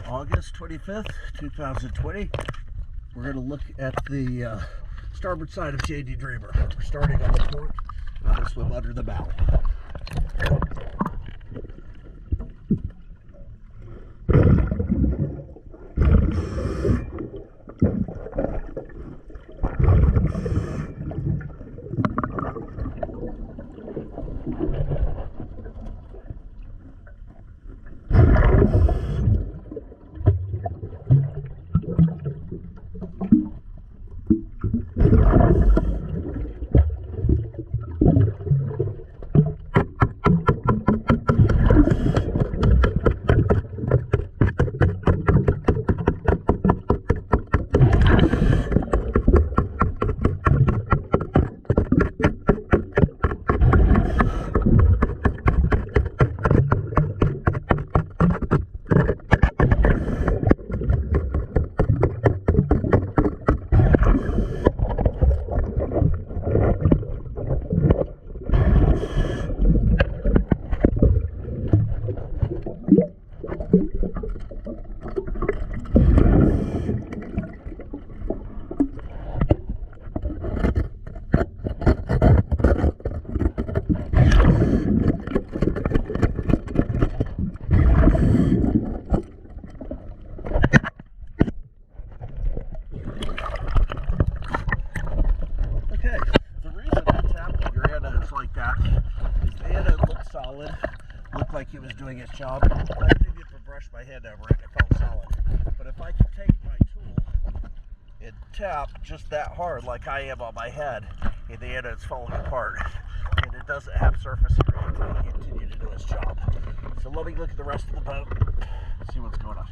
August 25th, 2020. We're going to look at the starboard side of JD Dreamer. We're starting on the port. I'm going to swim under the bow. Like that is the end looked solid, looked like it was doing its job. I didn't get to brush my head over it, it felt solid. But if I can take my tool and tap just that hard like I am on my head, in the end it's falling apart and it doesn't have surface area to continue to do its job. So let me look at the rest of the boat, see what's going on.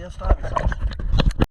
missed, obviously.